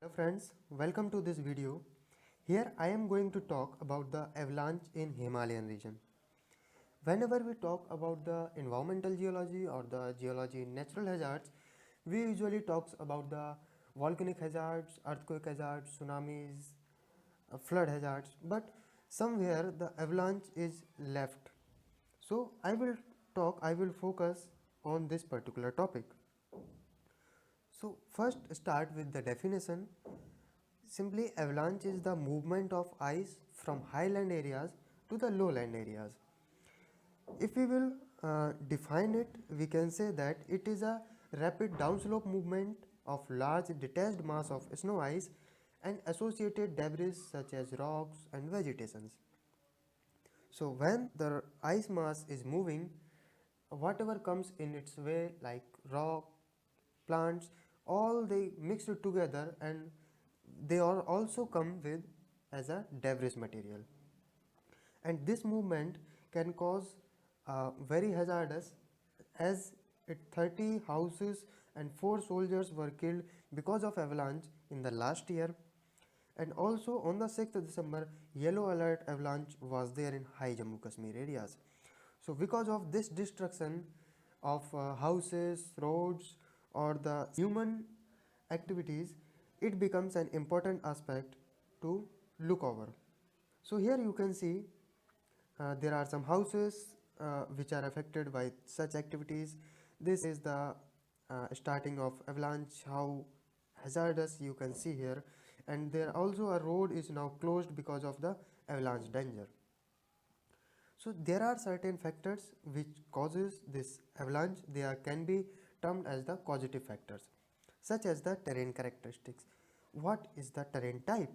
Hello friends, welcome to this video. Here I am going to talk about the avalanche in Himalayan region. Whenever we talk about the environmental geology or the geology in natural hazards, we usually talk about the volcanic hazards, earthquake hazards, tsunamis, flood hazards, but somewhere the avalanche is left. So I will focus on this particular topic. So first start with the definition. Simply, avalanche is the movement of ice from highland areas to the lowland areas. If we will define it, we can say that it is a rapid downslope movement of large detached mass of snow ice and associated debris such as rocks and vegetations. So when the ice mass is moving, whatever comes in its way like rock, plants, all they mix it together and they are also come with as a debris material. And this movement can cause very hazardous as 30 houses and 4 soldiers were killed because of avalanche in the last year. And also on the 6th of December, yellow alert avalanche was there in high Jammu Kashmir areas. So because of this destruction of houses, roads or the human activities, it becomes an important aspect to look over. So here you can see there are some houses which are affected by such activities. This is the starting of avalanche, how hazardous you can see here, and there also a road is now closed because of the avalanche danger. So there are certain factors which causes this avalanche. Can be termed as the causative factors, such as the terrain characteristics. What is the terrain type?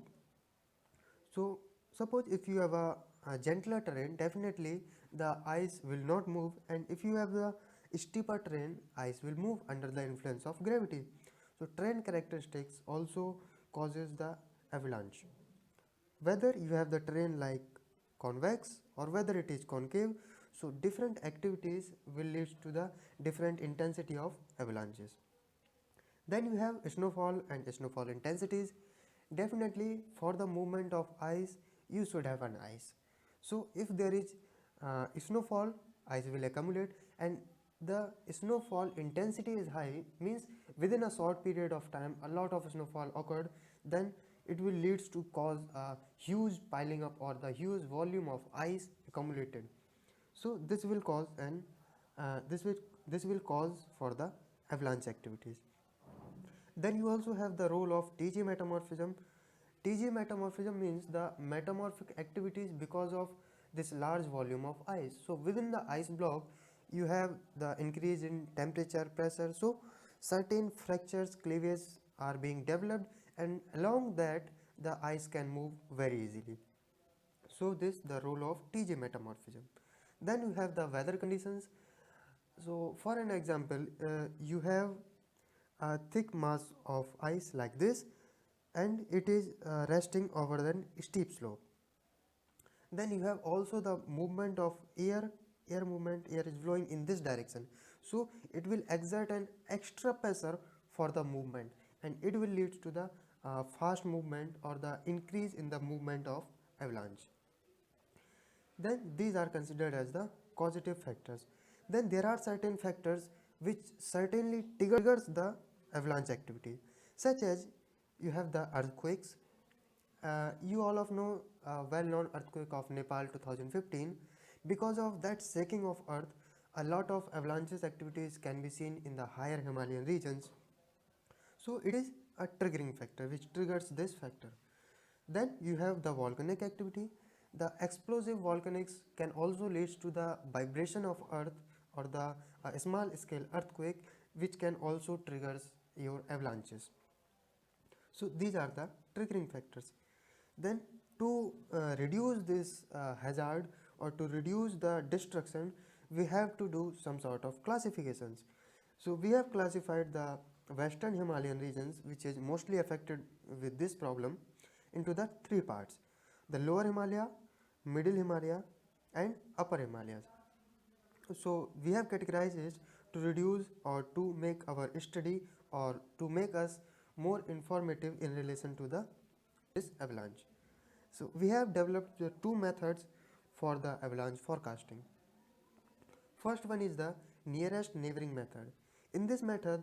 So suppose if you have a gentler terrain, definitely the ice will not move, and if you have the steeper terrain, ice will move under the influence of gravity. So terrain characteristics also causes the avalanche. Whether you have the terrain like convex or whether it is concave, so different activities will lead to the different intensity of avalanches. Then you have snowfall and snowfall intensities. Definitely for the movement of ice, you should have an ice. So if there is snowfall, ice will accumulate, and the snowfall intensity is high, means within a short period of time a lot of snowfall occurred, then it will leads to cause a huge piling up or the huge volume of ice accumulated. So this will cause an this will cause for the avalanche activities. Then you also have the role of TG metamorphism. TG metamorphism means the metamorphic activities because of this large volume of ice. So within the ice block, you have the increase in temperature, pressure. So certain fractures, cleavages are being developed, and along that the ice can move very easily. So this the role of TG metamorphism. Then you have the weather conditions. So for an example, you have a thick mass of ice like this, and it is resting over the steep slope. Then you have also the movement of air movement. Air is flowing in this direction, so it will exert an extra pressure for the movement, and it will lead to the fast movement or the increase in the movement of avalanche. Then these are considered as the causative factors. Then there are certain factors which certainly triggers the avalanche activity, such as you have the earthquakes. You all of know well-known earthquake of Nepal 2015. Because of that shaking of earth, a lot of avalanches activities can be seen in the higher Himalayan regions. So it is a triggering factor which triggers this factor. Then you have the volcanic activity. The explosive volcanics can also lead to the vibration of earth or the small scale earthquake, which can also triggers your avalanches. So these are the triggering factors. Then to reduce this hazard or to reduce the destruction, we have to do some sort of classifications. So we have classified the western Himalayan regions, which is mostly affected with this problem, into the three parts: the lower Himalaya, middle Himalaya and upper Himalayas. So we have categorized it to reduce or to make our study or to make us more informative in relation to this avalanche. So we have developed the two methods for the avalanche forecasting. First one is the nearest neighboring method. In this method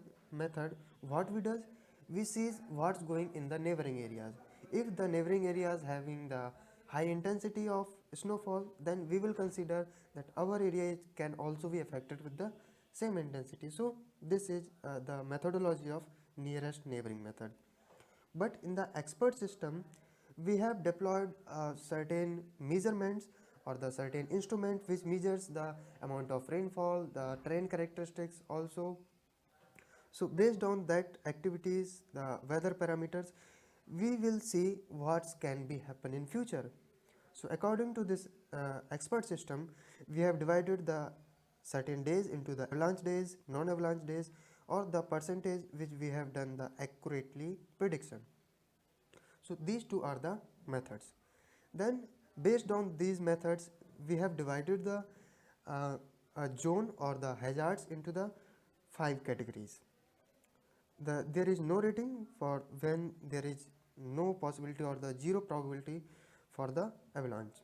what we does, we see what's going in the neighboring areas. If the neighboring areas having the high intensity of snowfall, then we will consider that our area can also be affected with the same intensity. So this is the methodology of nearest neighboring method. But in the expert system, we have deployed certain measurements or the certain instrument which measures the amount of rainfall, the terrain characteristics also. So based on that activities, the weather parameters, we will see what can be happen in future. So according to this expert system, we have divided the certain days into the avalanche days, non-avalanche days, or the percentage which we have done the accurately prediction. So these two are the methods. Then based on these methods, we have divided the zone or the hazards into the 5 categories. There is no rating for when there is no possibility or the zero probability for the avalanche.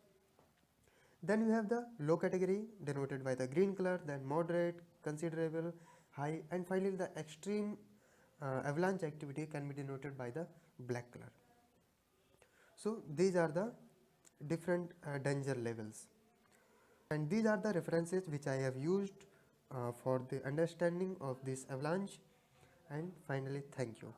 Then we have the low category denoted by the green color, then moderate, considerable, high, and finally the extreme avalanche activity can be denoted by the black color. So these are the different danger levels, and these are the references which I have used for the understanding of this avalanche. And finally, thank you.